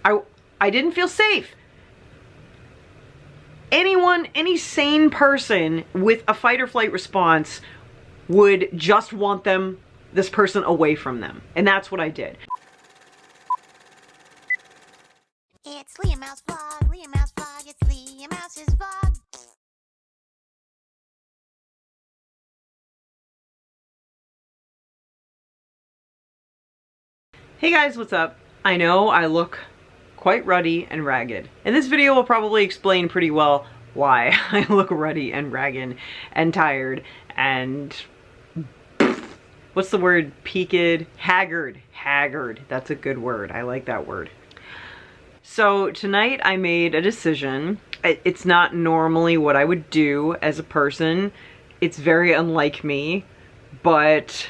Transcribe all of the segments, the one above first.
I didn't feel safe. Any sane person with a fight or flight response would just want this person away from them. And that's what I did. It's LeahMouseVlog, LeahMouseVlog, it's LeahMouse's vlog. Hey guys, what's up? I know I look quite ruddy and ragged. And this video will probably explain pretty well why I look ruddy and ragged and tired and what's the word? Peaked? Haggard. Haggard. That's a good word. I like that word. So tonight I made a decision. It's not normally what I would do as a person. It's very unlike me, but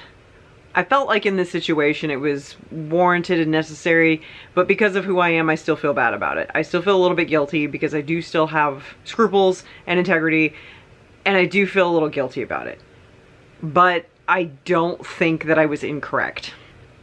I felt like in this situation it was warranted and necessary, but because of who I am, I still feel bad about it. I still feel a little bit guilty because I do still have scruples and integrity, and I do feel a little guilty about it. But I don't think that I was incorrect.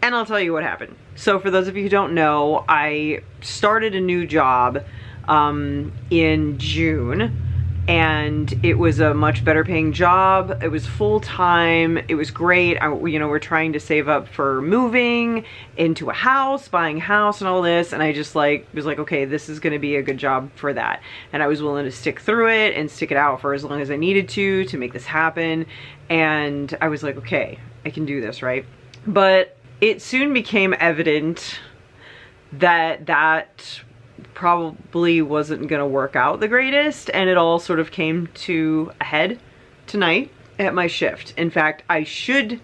And I'll tell you what happened. So for those of you who don't know, I started a new job in June. And it was a much better paying job. It was full-time. It was great. You know, we're trying to save up for moving into a house, buying a house and all this. And I just was like, okay, this is gonna be a good job for that. And I was willing to stick through it and stick it out for as long as I needed to make this happen. And I was like, okay, I can do this, right? But it soon became evident that that probably wasn't gonna work out the greatest, and it all sort of came to a head tonight at my shift. In fact, I should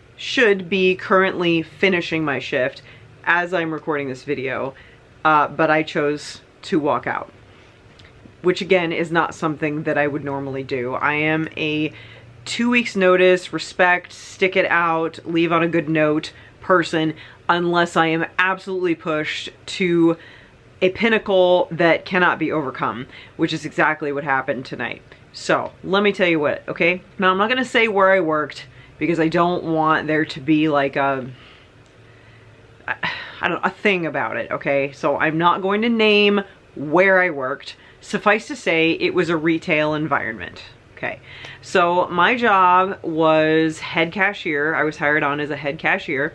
be currently finishing my shift as I'm recording this video, but I chose to walk out, which again is not something that I would normally do. I am a 2 weeks notice, respect, stick it out, leave on a good note person, unless I am absolutely pushed to a pinnacle that cannot be overcome, which is exactly what happened tonight. So let me tell you what, okay? Now I'm not gonna say where I worked because I don't want there to be like a thing about it, okay? So I'm not going to name where I worked. Suffice to say, it was a retail environment. Okay, so my job was head cashier. I was hired on as a head cashier,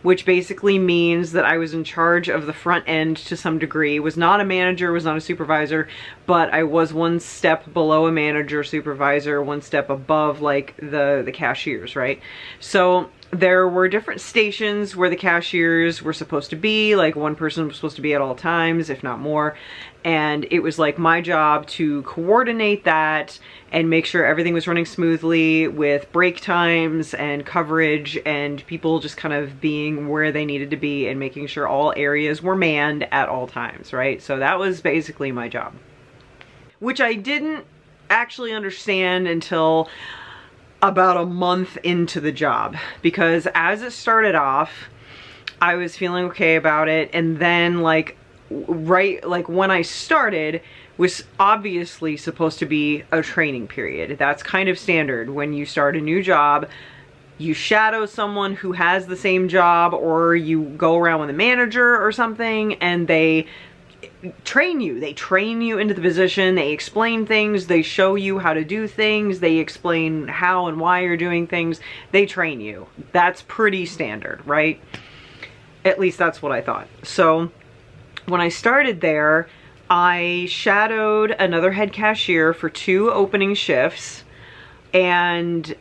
which basically means that I was in charge of the front end to some degree. Was not a manager, was not a supervisor, but I was one step below a manager, supervisor, one step above like the cashiers, right? So there were different stations where the cashiers were supposed to be, like one person was supposed to be at all times, if not more. And it was like my job to coordinate that and make sure everything was running smoothly with break times and coverage and people just kind of being where they needed to be and making sure all areas were manned at all times, right? So that was basically my job, which I didn't actually understand until about a month into the job, because as it started off, I was feeling okay about it, and then like when I started was obviously supposed to be a training period. That's kind of standard when you start a new job. You shadow someone who has the same job, or you go around with a manager or something and they train you. They train you into the position. They explain things. They show you how to do things. They explain how and why you're doing things. They train you. That's pretty standard, right? At least that's what I thought. So when I started there, I shadowed another head cashier for 2 opening shifts, and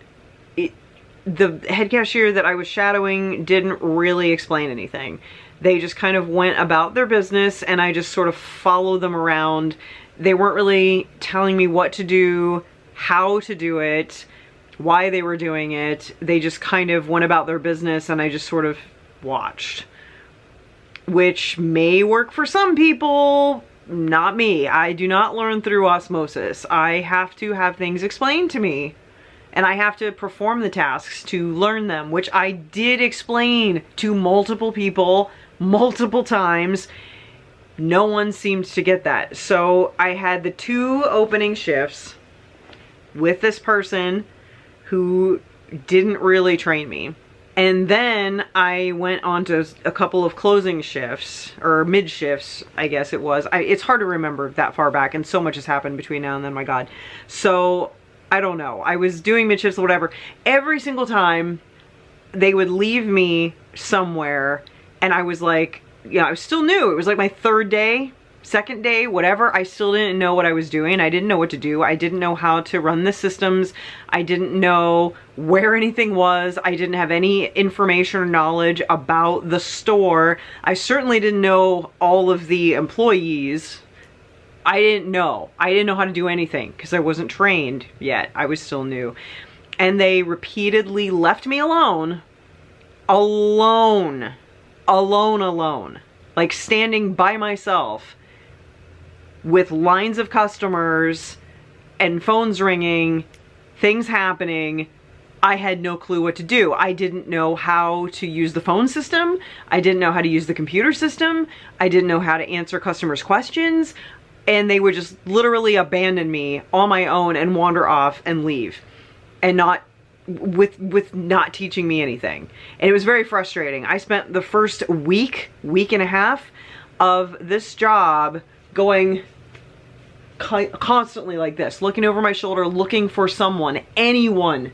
the head cashier that I was shadowing didn't really explain anything. They just kind of went about their business and I just sort of followed them around. They weren't really telling me what to do, how to do it, why they were doing it. They just kind of went about their business and I just sort of watched. Which may work for some people, not me. I do not learn through osmosis. I have to have things explained to me. And I have to perform the tasks to learn them, which I did explain to multiple people, multiple times. No one seemed to get that. So I had the 2 opening shifts with this person who didn't really train me. And then I went on to a couple of closing shifts, or mid shifts, I guess it was. It's hard to remember that far back, and so much has happened between now and then, my God. So, I don't know. I was doing mid shifts or whatever. Every single time, they would leave me somewhere, and I was like, yeah, I was still new. It was like my third day, second day, whatever. I still didn't know what I was doing. I didn't know what to do. I didn't know how to run the systems. I didn't know where anything was. I didn't have any information or knowledge about the store. I certainly didn't know all of the employees. I didn't know. I didn't know how to do anything because I wasn't trained yet. I was still new. And they repeatedly left me alone. Alone. Like standing by myself with lines of customers and phones ringing, things happening. I had no clue what to do. I didn't know how to use the phone system. I didn't know how to use the computer system. I didn't know how to answer customers' questions. And they would just literally abandon me on my own and wander off and leave. And not with not teaching me anything. And it was very frustrating. I spent the first week and a half of this job going constantly like this, looking over my shoulder, looking for someone, anyone,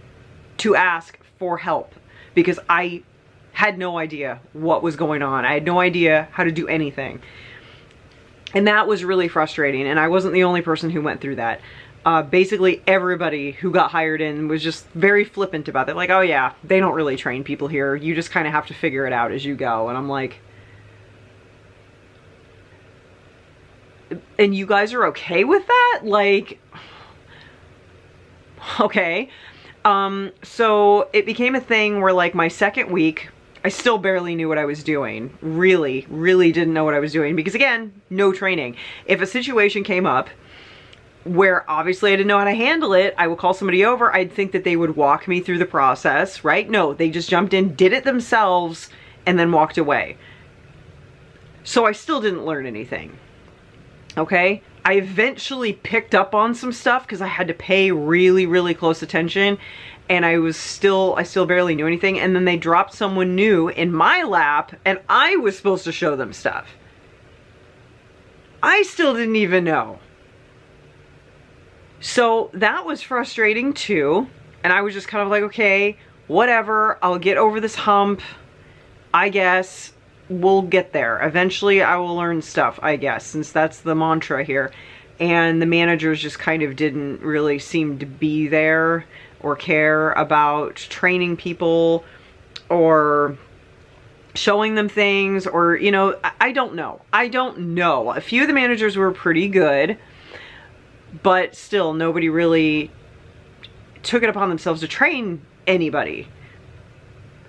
to ask for help, because I had no idea what was going on. I had no idea how to do anything. And that was really frustrating, and I wasn't the only person who went through that. Basically everybody who got hired in was just very flippant about it. Like, oh yeah, they don't really train people here. You just kind of have to figure it out as you go. And I'm like, and you guys are okay with that? Like, okay. So it became a thing where, like, my second week, I still barely knew what I was doing. Really didn't know what I was doing because, again, no training. If a situation came up where obviously I didn't know how to handle it, I would call somebody over. I'd think that they would walk me through the process, right? No, they just jumped in, did it themselves, and then walked away. So I still didn't learn anything, okay? I eventually picked up on some stuff because I had to pay really close attention, and I still barely knew anything. And then they dropped someone new in my lap, and I was supposed to show them stuff. I still didn't even know. So that was frustrating too. And I was just kind of like, okay, whatever, I'll get over this hump. I guess we'll get there. Eventually I will learn stuff, I guess, since that's the mantra here. And the managers just kind of didn't really seem to be there or care about training people or showing them things, or, you know, I don't know. I don't know. A few of the managers were pretty good, but still nobody really took it upon themselves to train anybody.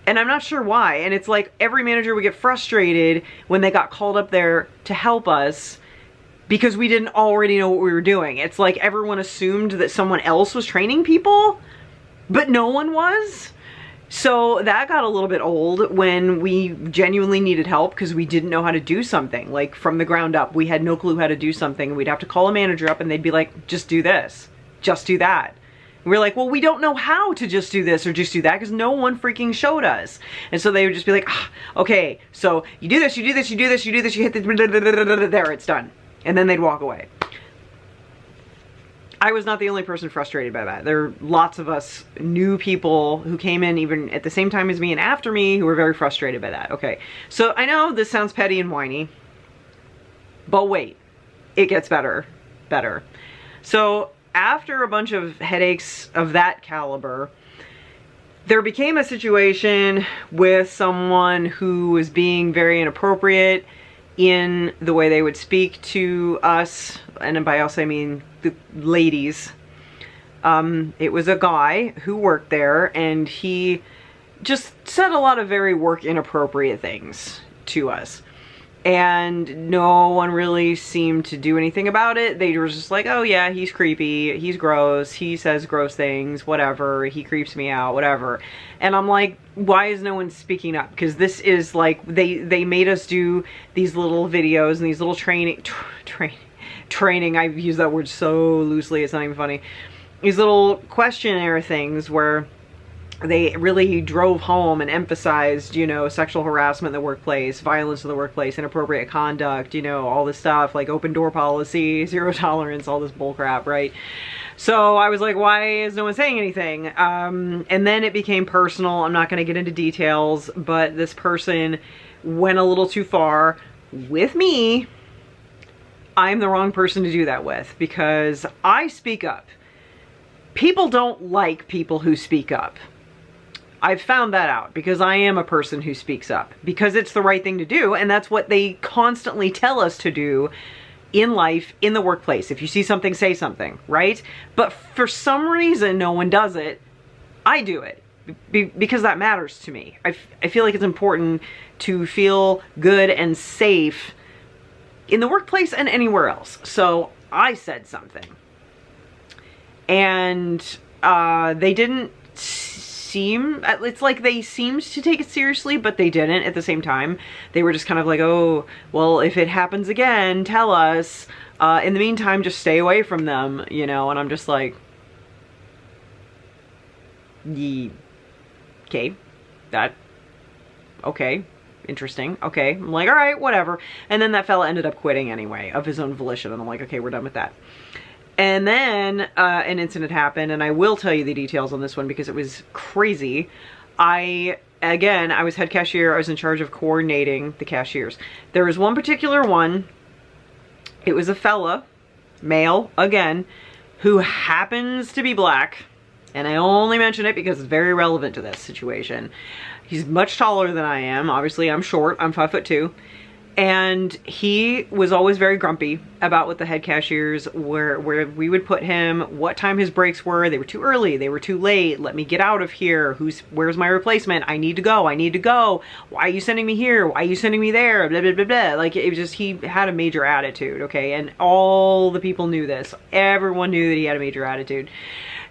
And I'm not sure why. And it's like every manager would get frustrated when they got called up there to help us because we didn't already know what we were doing. It's like everyone assumed that someone else was training people, but no one was. So that got a little bit old when we genuinely needed help because we didn't know how to do something, like from the ground up. We had no clue how to do something. We'd have to call a manager up and they'd be like, just do this, just do that. And we're like, well, we don't know how to just do this or just do that because no one freaking showed us. And so they would just be like, ah, okay, so you do this, you do this, you do this, you do this, you hit the, there, it's done. And then they'd walk away. I was not the only person frustrated by that. There are lots of us new people who came in even at the same time as me and after me who were very frustrated by that. Okay, so I know this sounds petty and whiny, but wait, it gets better. So after a bunch of headaches of that caliber, there became a situation with someone who was being very inappropriate in the way they would speak to us, and by us I mean the ladies. It was a guy who worked there, and he just said a lot of very work inappropriate things to us. And no one really seemed to do anything about it. They were just like, oh yeah, he's creepy, he's gross, he says gross things, whatever, he creeps me out, whatever. And I'm like, why is no one speaking up? Because this is like, they made us do these little videos and these little training, I've used that word so loosely, it's not even funny. These little questionnaire things where they really drove home and emphasized, you know, sexual harassment in the workplace, violence in the workplace, inappropriate conduct, you know, all this stuff, like open door policy, zero tolerance, all this bull crap, right? So I was like, why is no one saying anything? And then it became personal. I'm not going to get into details, but this person went a little too far with me. I'm the wrong person to do that with because I speak up. People don't like people who speak up. I've found that out because I am a person who speaks up because it's the right thing to do, and that's what they constantly tell us to do in life, in the workplace. If you see something, say something, right? But for some reason, no one does it. I do it because that matters to me. I feel like it's important to feel good and safe in the workplace and anywhere else. So I said something. And they didn't seem, it's like they seemed to take it seriously, but they didn't at the same time. They were just kind of like, oh, well, if it happens again, tell us. In the meantime, just stay away from them, you know? And I'm just like, okay, okay, interesting, okay. I'm like, all right, whatever. And then that fella ended up quitting anyway, of his own volition. And I'm like, okay, we're done with that. And then an incident happened, and I will tell you the details on this one because it was crazy. Again, I was head cashier. I was in charge of coordinating the cashiers. There was one particular one. It was a fella, male, again, who happens to be black. And I only mention it because it's very relevant to this situation. He's much taller than I am. Obviously, I'm short. I'm 5'2". And he was always very grumpy about what the head cashiers where we would put him, what time his breaks were. They were too early, they were too late. Let me get out of here. Where's my replacement? I need to go. I need to go. Why are you sending me here? Why are you sending me there? Blah, blah, blah, blah. Like, it was just, he had a major attitude, okay? And all the people knew this. Everyone knew that he had a major attitude.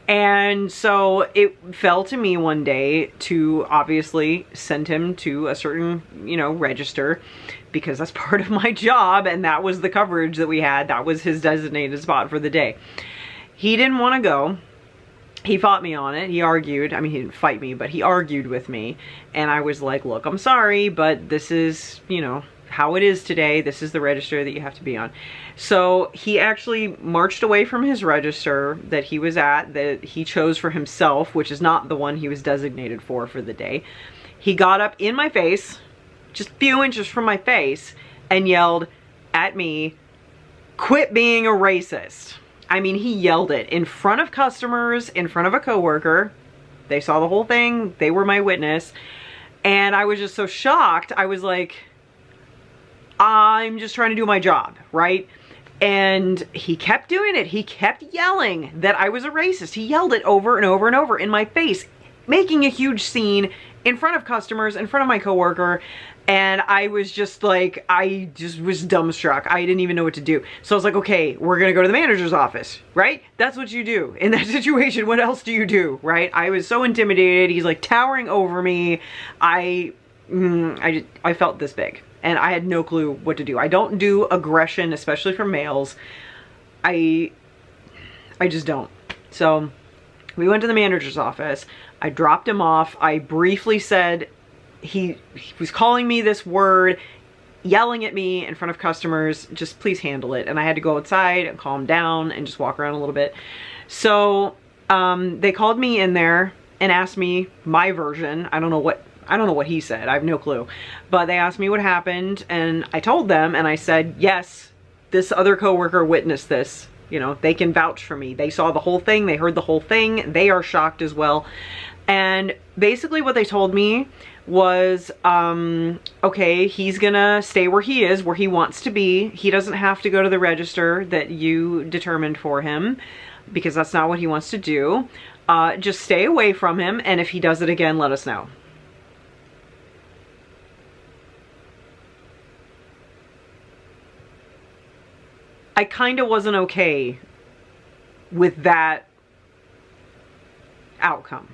And so it fell to me one day to obviously send him to a certain, you know, register, because that's part of my job, and that was the coverage that we had. That was his designated spot for the day. He didn't want to go. He fought me on it. He argued. I mean, he didn't fight me, but he argued with me. And I was like, look, I'm sorry, but this is, you know, how it is today. This is the register that you have to be on. So he actually marched away from his register that he was at, that he chose for himself, which is not the one he was designated for the day. He got up in my face, just a few inches from my face, and yelled at me, "Quit being a racist." I mean, he yelled it in front of customers, in front of a coworker. They saw the whole thing. They were my witness. And I was just so shocked. I was like, I'm just trying to do my job, right? And he kept doing it. He kept yelling that I was a racist. He yelled it over and over and over in my face, making a huge scene in front of customers, in front of my coworker. And I was just like, I just was dumbstruck. I didn't even know what to do. So I was like, okay, we're gonna go to the manager's office, right? That's what you do in that situation. What else do you do, right? I was so intimidated. He's like towering over me. I felt this big. And I had no clue what to do. I don't do aggression, especially from males. I just don't. So we went to the manager's office. I dropped him off. I briefly said, he was calling me this word, yelling at me in front of customers, just please handle it. And I had to go outside and calm down and just walk around a little bit. So they called me in there and asked me my version. I don't know what he said. I have no clue. But they asked me what happened, and I told them, and I said, yes, this other coworker witnessed this. You know, they can vouch for me. They saw the whole thing. They heard the whole thing. They are shocked as well. And basically what they told me was, okay, he's gonna stay where he is, where he wants to be. He doesn't have to go to the register that you determined for him, because that's not what he wants to do. Just stay away from him, and if he does it again, let us know. I kind of wasn't okay with that outcome,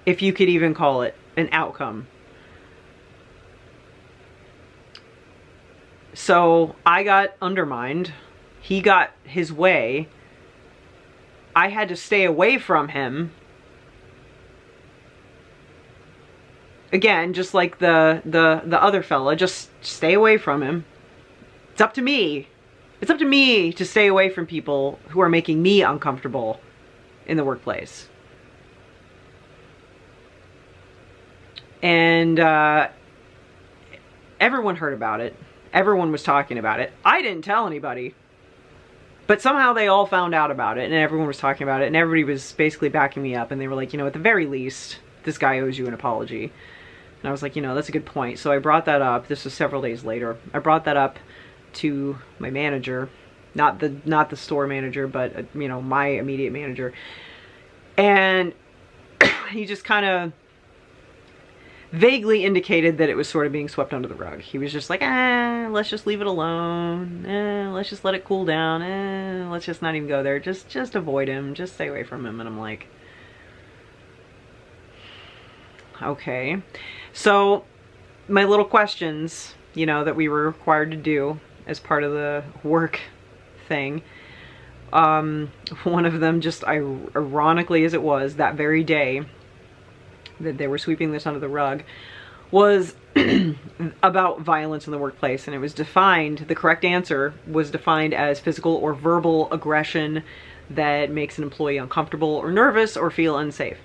if you could even call it an outcome. So I got undermined. He got his way. I had to stay away from him. again, just like the other fella, just stay away from him. It's up to me. It's up to me to stay away from people who are making me uncomfortable in the workplace. And everyone heard about it. Everyone was talking about it. I didn't tell anybody. But somehow they all found out about it, and everyone was talking about it, and everybody was basically backing me up, and they were like, you know, at the very least, this guy owes you an apology. And I was like, you know, that's a good point. So I brought that up. This was several days later. I brought that up to my manager, not the store manager, but you know, my immediate manager. And he just kind of vaguely indicated that it was sort of being swept under the rug. He was just like, let's just leave it alone. Let's just let it cool down. Let's just not even go there. Just avoid him. Just stay away from him. And I'm like, okay. So my little questions, you know, that we were required to do as part of the work thing. One of them, just ironically as it was, that very day that they were sweeping this under the rug, was about violence in the workplace. And it was defined, the correct answer was defined as physical or verbal aggression that makes an employee uncomfortable or nervous or feel unsafe.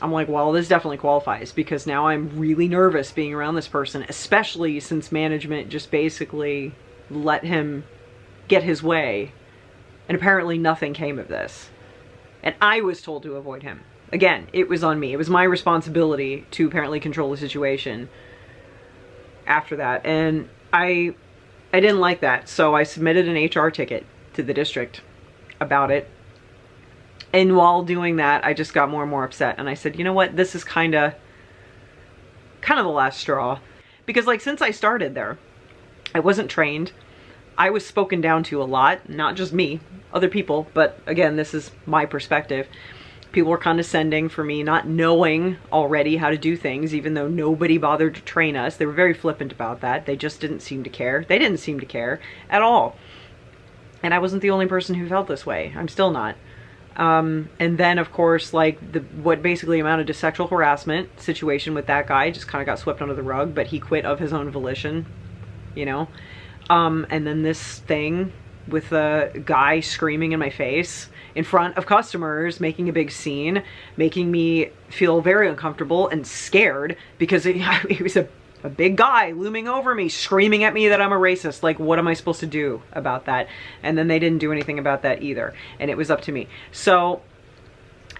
I'm like, well, this definitely qualifies, because now I'm really nervous being around this person, especially since management just basically let him get his way. And apparently nothing came of this. And I was told to avoid him. Again, it was on me. It was my responsibility to apparently control the situation after that. And I didn't like that. So I submitted an HR ticket to the district about it. And while doing that, I just got more and more upset. And I said, you know what? This is kind of the last straw. Because like, since I started there, I wasn't trained. I was spoken down to a lot. Not just me, other people. But again, this is my perspective. People were condescending for me not knowing already how to do things, even though nobody bothered to train us. They were very flippant about that. They just didn't seem to care. They didn't seem to care at all. And I wasn't the only person who felt this way. I'm still not. And then, of course, like what basically amounted to sexual harassment situation with that guy just kind of got swept under the rug, but he quit of his own volition, you know? And then this thing with a guy screaming in my face in front of customers, making a big scene, making me feel very uncomfortable and scared, because he was a big guy looming over me, screaming at me that I'm a racist. Like, what am I supposed to do about that? And then they didn't do anything about that either. And it was up to me. So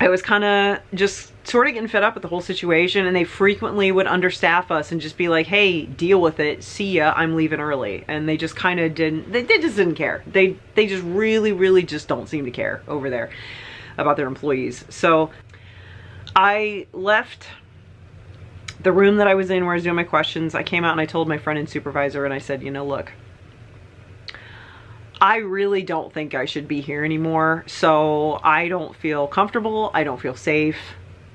I was kind of just sort of getting fed up with the whole situation, and they frequently would understaff us and just be like, hey, deal with it, see ya, I'm leaving early. And they just kind of didn't, they just didn't care. They just really just don't seem to care over there about their employees. So I left the room that I was in where I was doing my questions. I came out and I told my friend and supervisor, and I said, you know, look, I really don't think I should be here anymore. So I don't feel comfortable. I don't feel safe.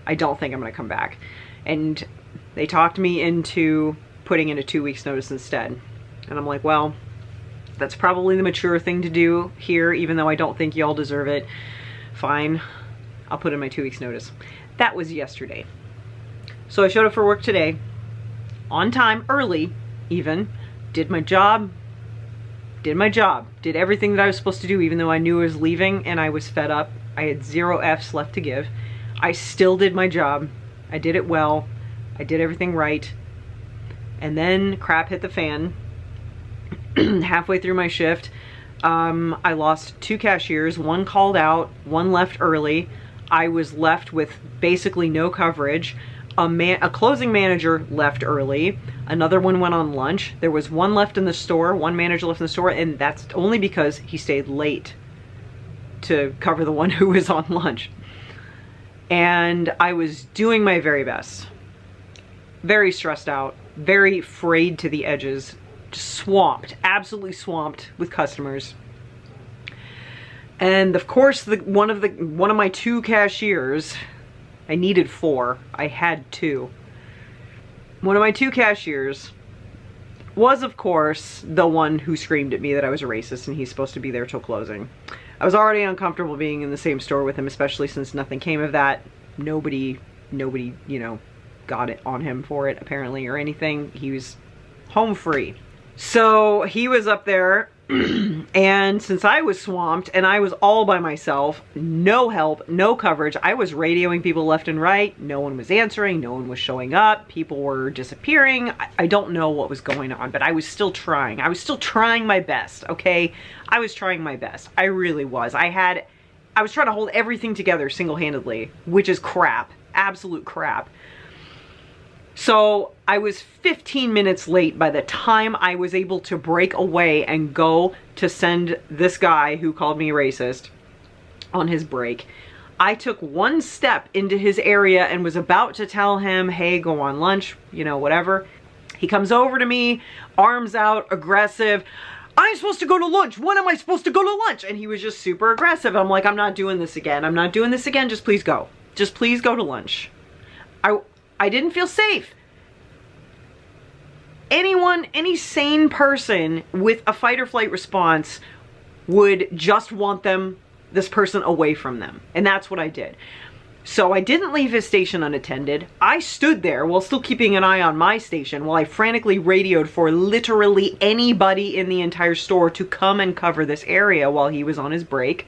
I don't think I'm going to come back. And they talked me into putting in a 2 weeks notice instead. And I'm like, well, that's probably the mature thing to do here, even though I don't think y'all deserve it. Fine. I'll put in my 2 weeks notice. That was yesterday. So I showed up for work today, on time, early even, did my job, did everything that I was supposed to do, even though I knew I was leaving and I was fed up. I had 0 Fs left to give. I still did my job. I did it well. I did everything right. And then crap hit the fan. Halfway through my shift, I lost 2 cashiers. One called out, one left early. I was left with basically no coverage. A closing manager left early. Another one went on lunch. There was one left in the store, one manager left in the store, and that's only because he stayed late to cover the one who was on lunch. And I was doing my very best. Very stressed out, very frayed to the edges, just swamped, absolutely swamped with customers. And of course, one of my 2 cashiers, I needed 4. I had 2. One of my 2 cashiers was, of course, the one who screamed at me that I was a racist and he's supposed to be there till closing. I was already uncomfortable being in the same store with him, especially since nothing came of that. Nobody, you know, got it on him for it apparently or anything. He was home free. So he was up there and since I was swamped and I was all by myself, no help, no coverage, I was radioing people left and right. No one was answering, no one was showing up, people were disappearing. I don't know what was going on, but I was still trying. I was still trying my best, okay? I was trying my best. I really was. I was trying to hold everything together single-handedly, which is crap, absolute crap. So I was 15 minutes late by the time I was able to break away and go to send this guy who called me racist on his break. I took one step into his area and was about to tell him, hey, go on lunch, you know, whatever. He comes over to me, arms out, aggressive. I'm supposed to go to lunch. When am I supposed to go to lunch? And he was just super aggressive. I'm like, I'm not doing this again. I'm not doing this again. Just please go. Just please go to lunch. I didn't feel safe. Any sane person with a fight or flight response would just want this person away from them. And that's what I did. So I didn't leave his station unattended. I stood there while still keeping an eye on my station while I frantically radioed for literally anybody in the entire store to come and cover this area while he was on his break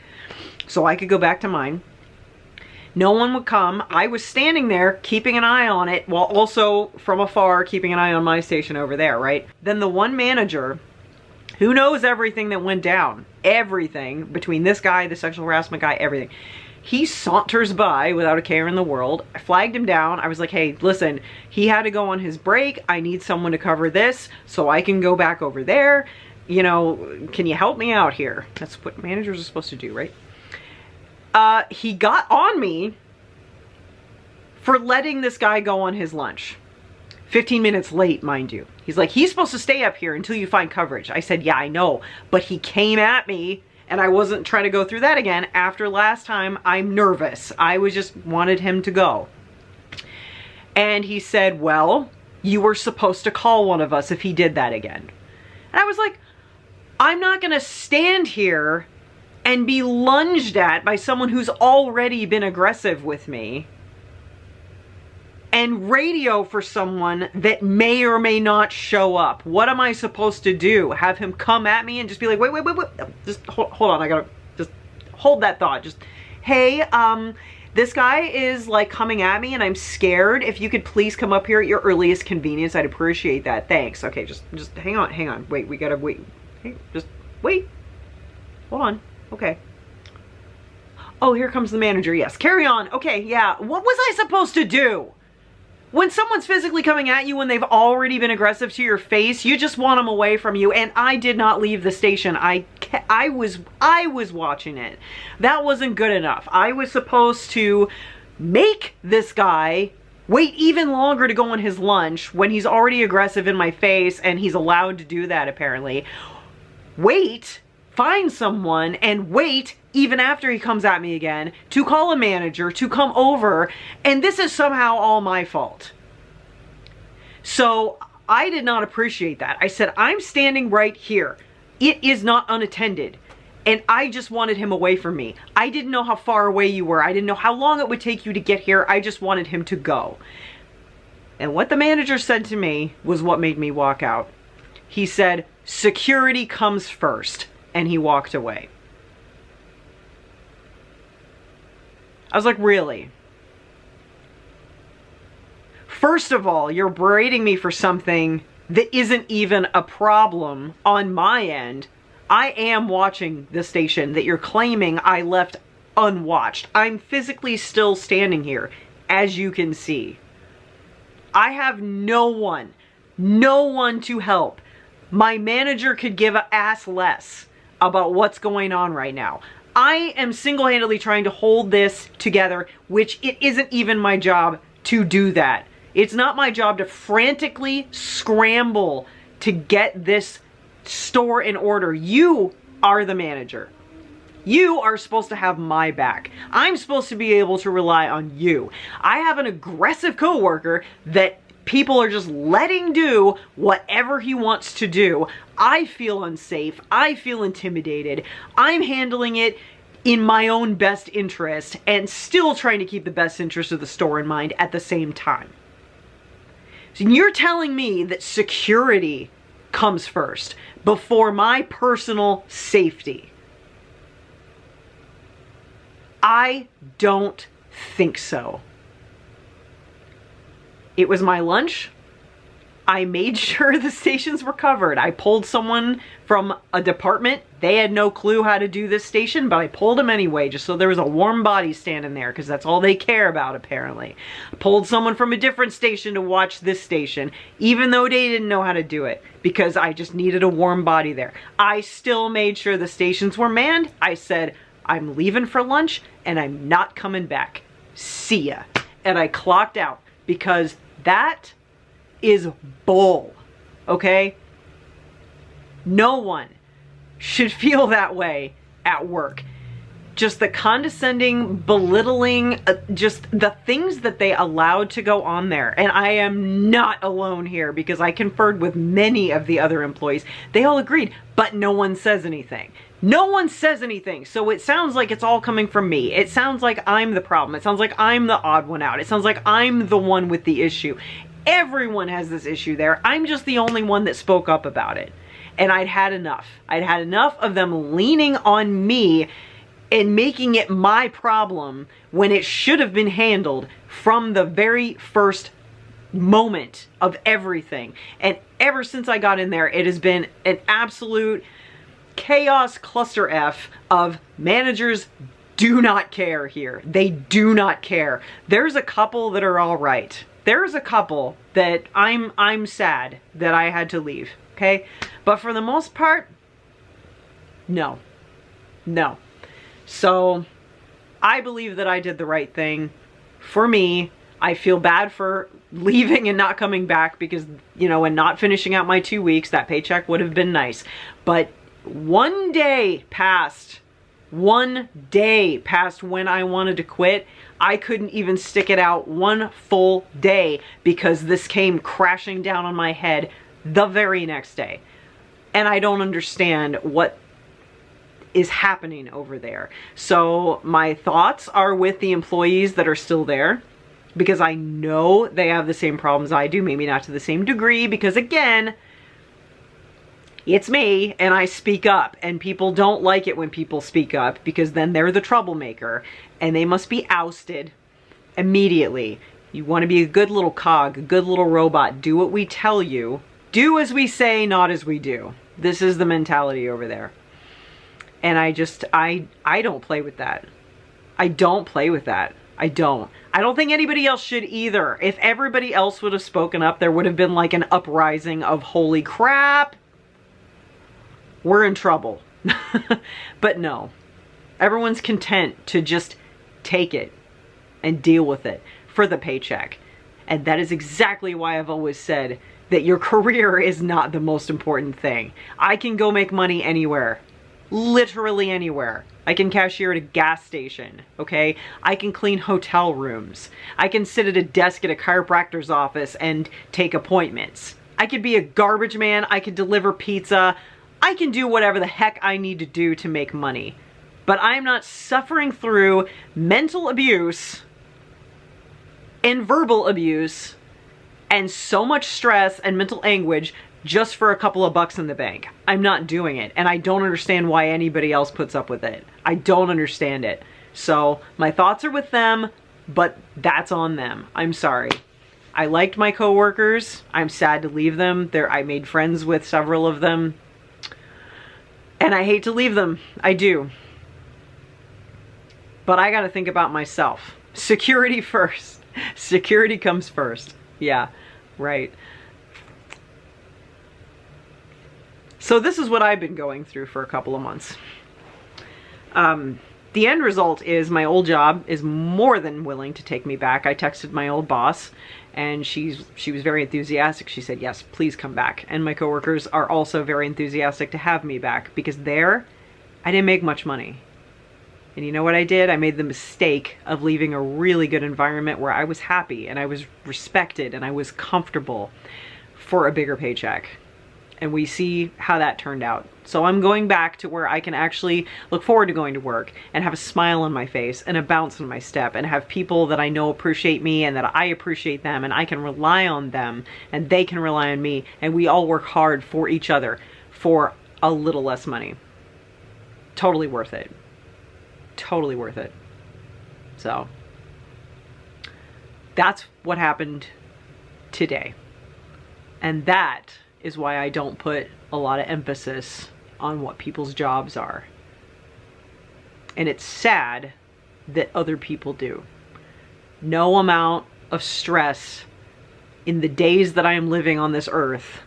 so I could go back to mine. No one would come. I was standing there keeping an eye on it while also from afar keeping an eye on my station over there, right? Then the one manager who knows everything that went down, everything between this guy, the sexual harassment guy, everything. He saunters by without a care in the world. I flagged him down. I was like, hey, listen, he had to go on his break. I need someone to cover this so I can go back over there. You know, can you help me out here? That's what managers are supposed to do, right? He got on me for letting this guy go on his lunch. 15 minutes late, mind you. He's like, he's supposed to stay up here until you find coverage. I said, yeah, I know. But he came at me and I wasn't trying to go through that again. After last time, I'm nervous. I just wanted him to go. And he said, well, you were supposed to call one of us if he did that again. And I was like, I'm not going to stand here and be lunged at by someone who's already been aggressive with me and radio for someone that may or may not show up. What am I supposed to do? Have him come at me and just be like, wait. Just hold on. I gotta just hold that thought. Just, hey, this guy is like coming at me and I'm scared. If you could please come up here at your earliest convenience, I'd appreciate that. Thanks. Okay, just hang on. Wait, we gotta wait. Hey, just wait. Hold on. Okay. Oh, here comes the manager. Yes, carry on. Okay, yeah. What was I supposed to do? When someone's physically coming at you when they've already been aggressive to your face, you just want them away from you. And I did not leave the station. I was watching it. That wasn't good enough. I was supposed to make this guy wait even longer to go on his lunch when he's already aggressive in my face and he's allowed to do that apparently. Wait. Find someone and wait even after he comes at me again to call a manager to come over, and this is somehow all my fault. So I did not appreciate that. I said, I'm standing right here. It is not unattended. And I just wanted him away from me. I didn't know how far away you were. I didn't know how long it would take you to get here. I just wanted him to go. And what the manager said to me was what made me walk out. He said, security comes first. And he walked away. I was like, really? First of all, you're berating me for something that isn't even a problem on my end. I am watching the station that you're claiming I left unwatched. I'm physically still standing here, as you can see. I have no one to help. My manager could give an ass less about what's going on right now. I am single-handedly trying to hold this together, which it isn't even my job to do that. It's not my job to frantically scramble to get this store in order. You are the manager. You are supposed to have my back. I'm supposed to be able to rely on you. I have an aggressive coworker that people are just letting do whatever he wants to do. I feel unsafe. I feel intimidated. I'm handling it in my own best interest and still trying to keep the best interest of the store in mind at the same time. So you're telling me that security comes first before my personal safety? I don't think so. It was my lunch. I made sure the stations were covered. I pulled someone from a department. They had no clue how to do this station, but I pulled them anyway, just so there was a warm body standing there, because that's all they care about, apparently. I pulled someone from a different station to watch this station, even though they didn't know how to do it, because I just needed a warm body there. I still made sure the stations were manned. I said, I'm leaving for lunch, and I'm not coming back. See ya. And I clocked out, because that is bull, okay? No one should feel that way at work. Just the condescending, belittling, just the things that they allowed to go on there. And I am not alone here, because I conferred with many of the other employees. They all agreed, but no one says anything. No one says anything. So it sounds like it's all coming from me. It sounds like I'm the problem. It sounds like I'm the odd one out. It sounds like I'm the one with the issue. Everyone has this issue there. I'm just the only one that spoke up about it. And I'd had enough. I'd had enough of them leaning on me and making it my problem when it should have been handled from the very first moment of everything. And ever since I got in there, it has been an absolute chaos cluster F of managers do not care here. They do not care. There's a couple that are all right. There's a couple that I'm sad that I had to leave, okay? But for the most part, no. No. So I believe that I did the right thing. For me, I feel bad for leaving and not coming back because, you know, and not finishing out my 2 weeks. That paycheck would have been nice. But one day passed when I wanted to quit. I couldn't even stick it out one full day because this came crashing down on my head the very next day. And I don't understand what is happening over there. So my thoughts are with the employees that are still there, because I know they have the same problems I do, maybe not to the same degree, because again, it's me and I speak up, and people don't like it when people speak up because then they're the troublemaker and they must be ousted immediately. You want to be a good little cog, a good little robot. Do what we tell you. Do as we say, not as we do. This is the mentality over there. And I don't play with that. I don't play with that. I don't think anybody else should either. If everybody else would have spoken up, there would have been like an uprising of holy crap, we're in trouble. But no, everyone's content to just take it and deal with it for the paycheck. And that is exactly why I've always said that your career is not the most important thing. I can go make money anywhere. Literally anywhere. I can cashier at a gas station, okay? I can clean hotel rooms. I can sit at a desk at a chiropractor's office and take appointments. I could be a garbage man. I could deliver pizza. I can do whatever the heck I need to do to make money. But I'm not suffering through mental abuse and verbal abuse and so much stress and mental anguish just for a couple of bucks in the bank. I'm not doing it, and I don't understand why anybody else puts up with it. I don't understand it. So my thoughts are with them, but that's on them. I'm sorry. I liked my coworkers. I'm sad to leave them. I made friends with several of them, and I hate to leave them. I do. But I gotta think about myself. Security first. Security comes first. Yeah, right. So this is what I've been going through for a couple of months. The end result is my old job is more than willing to take me back. I texted my old boss and she was very enthusiastic. She said, yes, please come back. And my coworkers are also very enthusiastic to have me back because there, I didn't make much money. And you know what I did? I made the mistake of leaving a really good environment where I was happy and I was respected and I was comfortable for a bigger paycheck. and we see how that turned out. So I'm going back to where I can actually look forward to going to work and have a smile on my face and a bounce in my step and have people that I know appreciate me and that I appreciate them, and I can rely on them and they can rely on me, and we all work hard for each other for a little less money. Totally worth it. Totally worth it. So that's what happened today. And that is why I don't put a lot of emphasis on what people's jobs are. And it's sad that other people do. No amount of stress in the days that I am living on this earth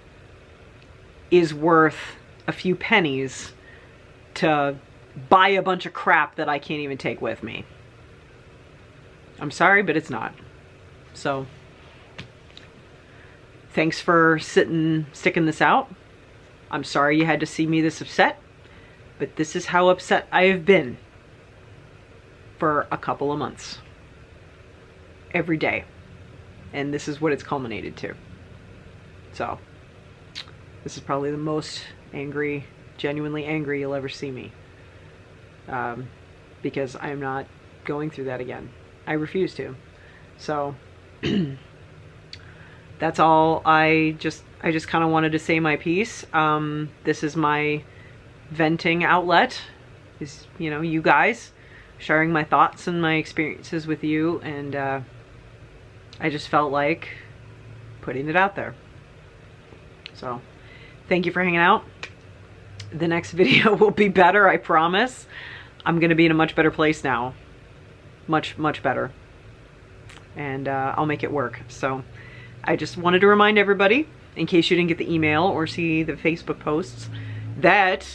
is worth a few pennies to buy a bunch of crap that I can't even take with me. I'm sorry, but it's not. So thanks for sticking this out. I'm sorry you had to see me this upset, but this is how upset I have been for a couple of months. Every day. And this is what it's culminated to. So this is probably the most angry, genuinely angry you'll ever see me. Because I'm not going through that again. I refuse to. So that's all. I just kind of wanted to say my piece. This is my venting outlet, is, you know, you guys, sharing my thoughts and my experiences with you, and I just felt like putting it out there. So thank you for hanging out. The next video will be better, I promise. I'm gonna be in a much better place now. Much better. And I'll make it work. So I just wanted to remind everybody, in case you didn't get the email or see the Facebook posts, that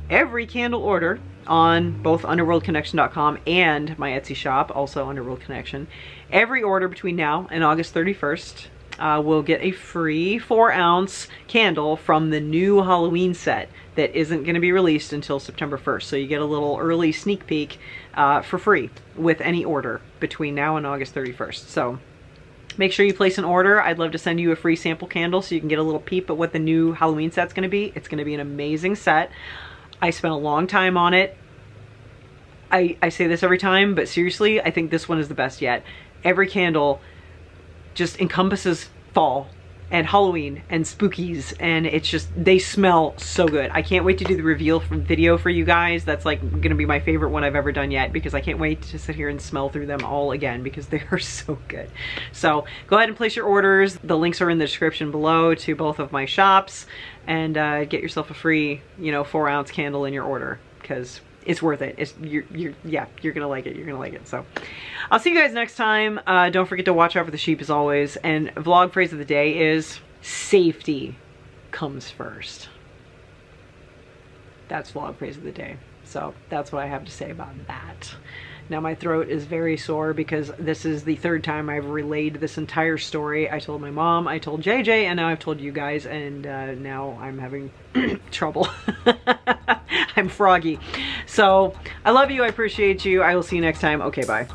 every candle order on both underworldconnection.com and my Etsy shop, also Underworld Connection, every order between now and August 31st will get a free 4-ounce candle from the new Halloween set that isn't going to be released until September 1st. So you get a little early sneak peek for free with any order between now and August 31st. So make sure you place an order. I'd love to send you a free sample candle so you can get a little peep at what the new Halloween set's going to be. It's going to be an amazing set. I spent a long time on it. I say this every time, but seriously, I think this one is the best yet. Every candle just encompasses fall and Halloween and spookies, and it's just, they smell so good. I can't wait to do the reveal video for you guys. That's like gonna be my favorite one I've ever done yet, because I can't wait to sit here and smell through them all again, because they are so good. So go ahead and place your orders. The links are in the description below to both of my shops, and get yourself a free, you know, 4-ounce candle in your order, because it's worth it. Yeah, you're gonna like it. You're gonna like it. So I'll see you guys next time. Don't forget to watch out for the sheep as always. And vlog phrase of the day is, safety comes first. That's vlog phrase of the day. So that's what I have to say about that. Now my throat is very sore because this is the 3rd time I've relayed this entire story. I told my mom, I told JJ, and now I've told you guys, and now I'm having trouble. I'm froggy. So I love you. I appreciate you. I will see you next time. Okay, bye.